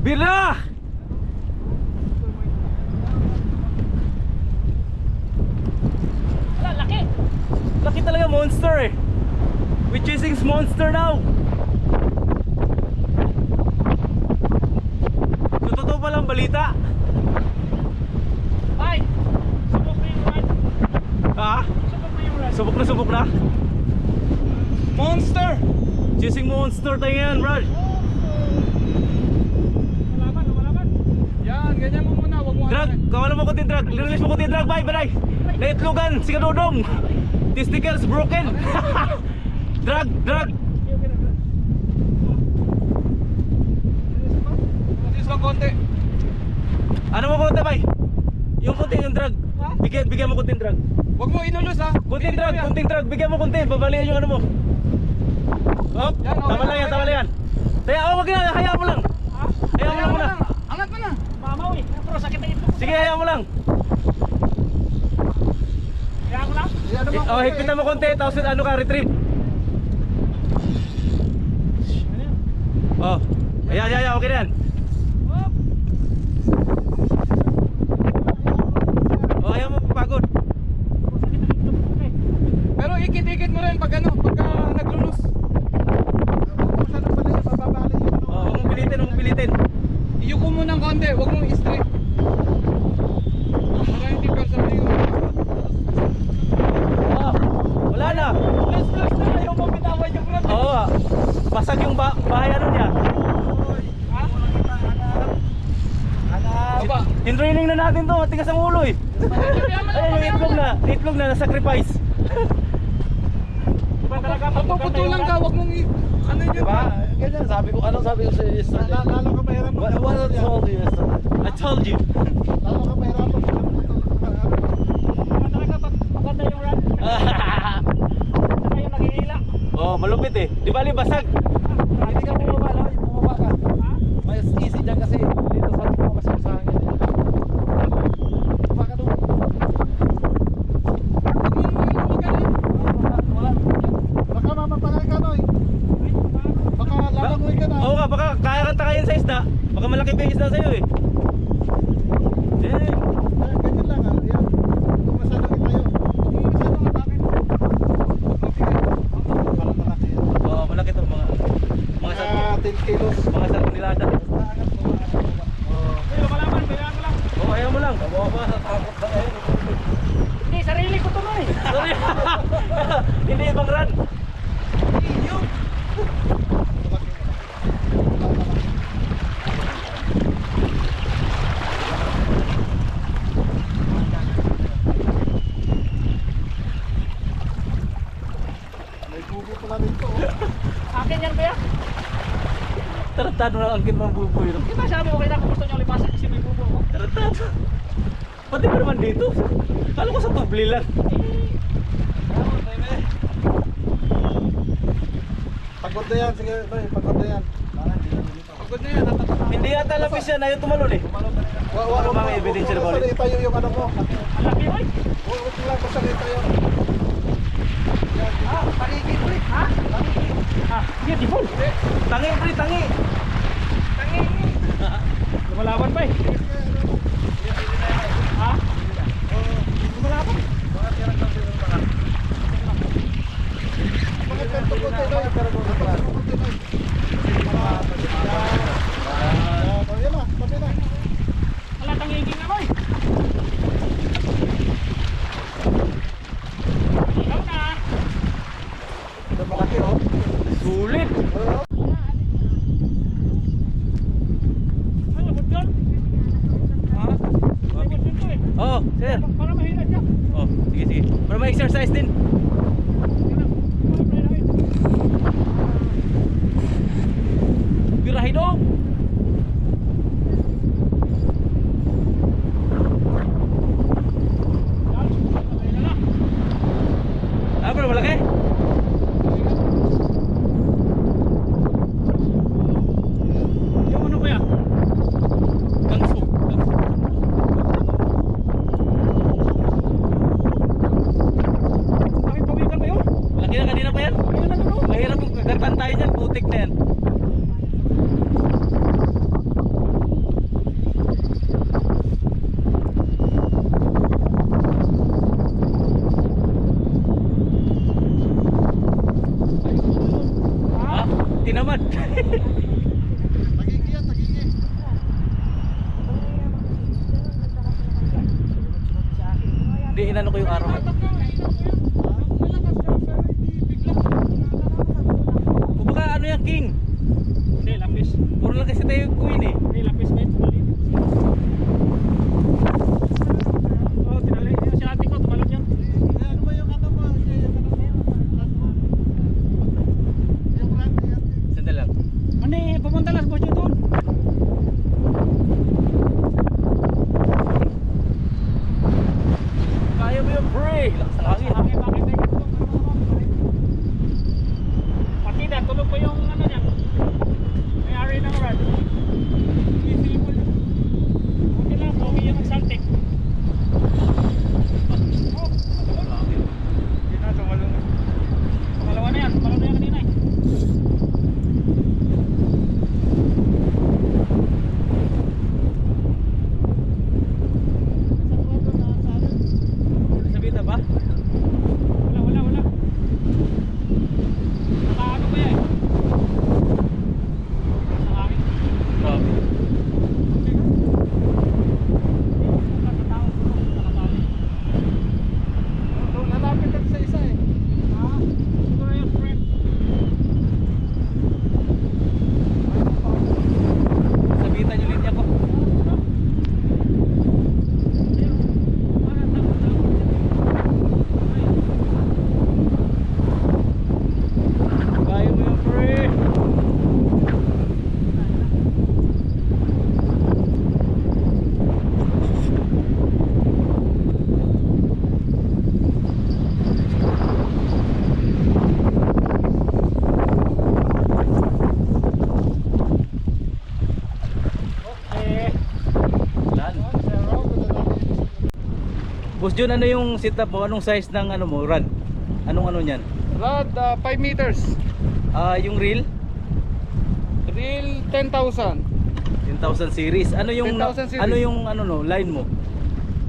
Bira! Wala, laki. Laki talaga, monster eh. We're chasing monster now. So, totoo palang balita. Ay, subok na yung ride. Ha? Subok na yung ride. Subok na subok na. Monster! Chasing monster tayo ngayon, Brad. Lumalaban. Yan, ganyan mo muna, wag mo Drag, kawalan mo konti drag. Release mo konti drag, bye, bye. Naitlogan, si Kadodong. Testicles broken. Drag. Tis lang konti. Ano mo konti, bye? Yung konti yung drag. Bigyan mo konti drag. Wag mo inulus ha. Konting drag, bigyan mo konti. Babalian yung ano mo. Oh, Yan, okay, tama lang yan, okay. tama lang yan. Kaya, wag na, hayaan mo lang. Hayaan mo lang muna. Angat mo na. Mamaw eh. Pero sakit na ito. Sige, hayaan mo lang. Kaya ako lang. Oh, higpitan mo konti, tapos ano ka, retrieve. Oh, ayan, okay na yan. Oh, ayaw mo pagod. Pero ikit-ikit mo rin pag ano, pagka naglulus. Oh, huwag mong pilitin. Iyuko mo ng konti, wag mong i-straight. Para hindi personal yung... Oh, wala na. Plus na. Ayaw mo bitawan yung rod. Oo, basag yung bahay ano niya. Aba, In-training na natin to, matigas ang ulo eh. Ayun, yung itlog na na-sacrifice. Diba talaga pagpuputulan ka, wag mong ano yun. Diba? Ganyan sabi ko, anong sabi ko sa iyo yesterday? Lalo ka mahirap What I told you yesterday? I told you. Lalo ka mahirap Diba talaga maganda yung rod. Saka yung nag-iila. Oh, malupit eh. Di bali basag. Hindi ka bumaba, no? Bumaba ka. Mas easy dyan kasi dito sa ating mga masasangin. Bumaba ka doon. Wala. Baka mamapalay ka, Noy. Baka lalangoy ka na. Oo nga, baka kaya kang takayin sa isda. Baka malaki pa yung isda sa'yo eh. Eh, Ganyan lang, ha. Yan. Tumasalo tayo. Parang malaki yan. oh, malaki to mga Mga 10 kilos. mga salmonilada. Ay, lumalaban. Kaya ako lang. Oh, ayaw mo lang. Bumaba sa takot na eh. Hindi, sarili ko to na eh. Sorry. Hindi ibang run. May bubo pala dito. Akin yan kuya. Tarantado na ang kimang buboy. No? Di ba sabi ko kailangan gusto nyo lipasan kasi may bubo ko. Tarantado. Pati pa naman dito. Kala ko sa tubli lang. Pagod na yan. Sige, Noy. Pagod na yan. Pagod na yan, natatakot. Hindi yata lapis yan. Ayaw tumalon eh. Ano ba may ebidensya na ba ulit? Basta itayo yung ano mo. Ang laki oy. Huwag lang basta itayo. Tangigit ulit. Ha? Sige, dipol. Tangi, pre, tangi. Lumalaban pa eh. Ha? Lumalaban. Bakit ka tukot tayo, Noy? Tukot tayo, Noy. Yan na, sabi na. Wala tangiging na boy. Ikaw na. Ito malaki, oh. Sulit. Ay, labot yun. Ha? Labot yun to eh. Oh, sir. Para mahina siya. Oh, sige. Para ma-exercise din. Birahin dong. Ah, pero malaki. Yung ano kuya? Kangso. Bakit po inano ko yung araw mo. O baka ano yan, King? Hindi, lapis. Puro lang kasi tayo queen eh. Hindi, lapis ba ito? Oh, tinali. Yung sinati ko, tumalon yan. Ano ba yung ano mo? Yung brand na yan. Sandali lang. Ano eh, pumunta lang sa boss nyo doon. Kaya mo yung pre! Lakas ng hangin. Hangin, bakit tayo katulong? Partida, tulog pa yung ano niya. May ari ng rad. Okay lang, pogi yung magsaltik. Oh, Hindi na, tumalong na. pangalawa na yan kanina eh. Sabihin na ba? Wala. Nakaano pa yan eh. Sa hangin. Grabe. Lalapit lang sa isa eh. Siguro yung friend. Sabitan yung linya ko. Kaya mo yung pre! Eh, Lan. Boss Jun, ano yung setup mo? Anong size ng ano mo, rod? Anong ano niyan? Rod, 5 meters. Yung reel? Reel, 10,000. 10,000 series. Ano yung 10,000 series. ano yung ano no, line mo?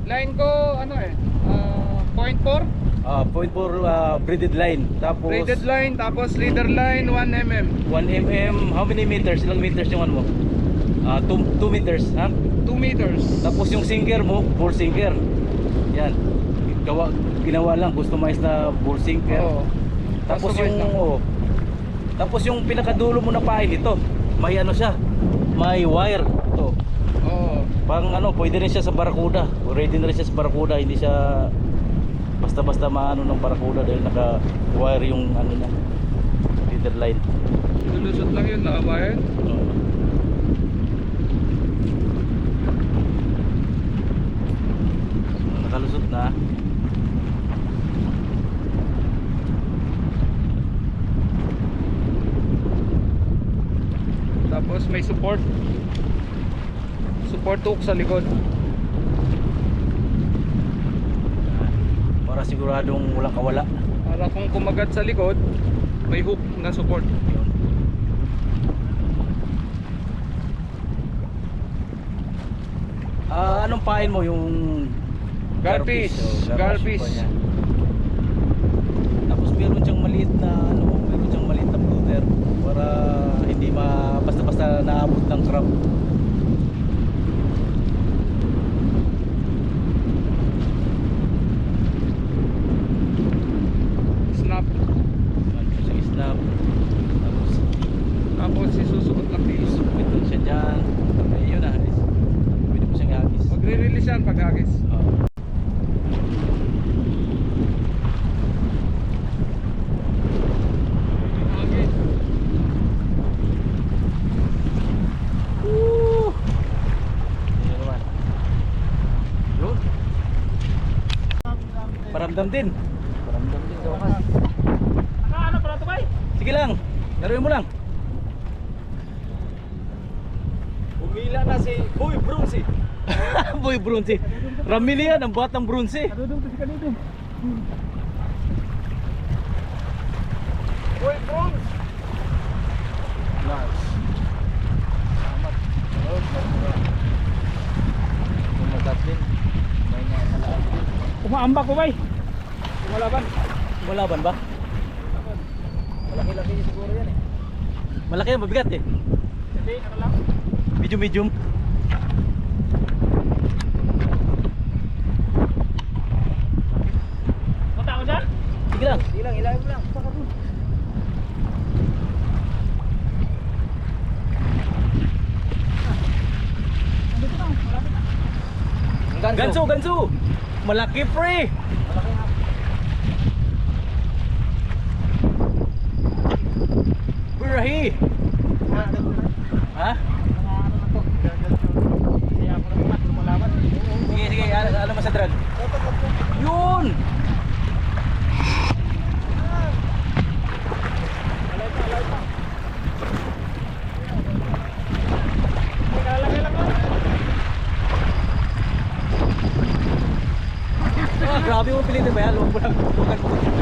Line ko, ano eh, 0.4. 0.4 braided line. Tapos Braided line, tapos leader line, 1 mm. 1 mm. How many meters? Ilang meters yung ano mo? 2 meters, ha? 2 meters. Tapos yung sinker mo, ball sinker. Yan. Ginawa lang customized na ball sinker. Oo. Tapos Customized yung lang. tapos yung pinakadulo mo na pain ito, may ano siya, may wire to. Oo. Pang ano, pwede rin siya sa Barracuda. Ready na rin siya sa Barracuda, hindi siya basta-basta maano ng Barracuda dahil naka-wire yung ano niya, leader line. Lulusot lang yun, nakabayan. Nakalusot na. Tapos may support hook sa likod. Para siguradong walang kawala. Para kung kumagat sa likod, may hook na support. Yun. Anong pain mo yung Garfish, garfish. pa niya. Tapos meron siyang maliit na ano, meron siyang maliit na floater para hindi basta-basta naabot ng crab. Snap. Yung snap. Tapos isusuot lang dito. Ito siya dyan. Ayun na. Pwede mo siyang ihagis. Magre-release yan pag hagis. Hagis. Ayun naman. Yun. Paramdam din. Paramdam din sa wakas. nakaano pala ito, bay? Sige lang. Laruin mo lang. Umila na si Boy Bronze. Boy bronze. Ramili yan, ang batang bronze. Kadudong to si Kadudong. Boy Bronze. Lars. Salamat. Kumagat din. May nakalaan din. Umaambak ko, bay. Umalaban. Malaban ba? Malaki-laki siguro yan eh. Malaki yan, mabigat eh. Hindi, ano lang. Medium. Kaya mo lang. Baka dun. Andito lang, malapit na. Ganso, ganso. Malaki pre. Malaki nga. Birahi. Ha? Mga ano na to. Kaya ako na lumalaban. Sige, sige. Ano mo sa drag? Yun. Alay pa, alay pa. Nakalagay lang ako. Ah, grabe mo pilitin ba yan? Huwag mo lang. Huwag mo.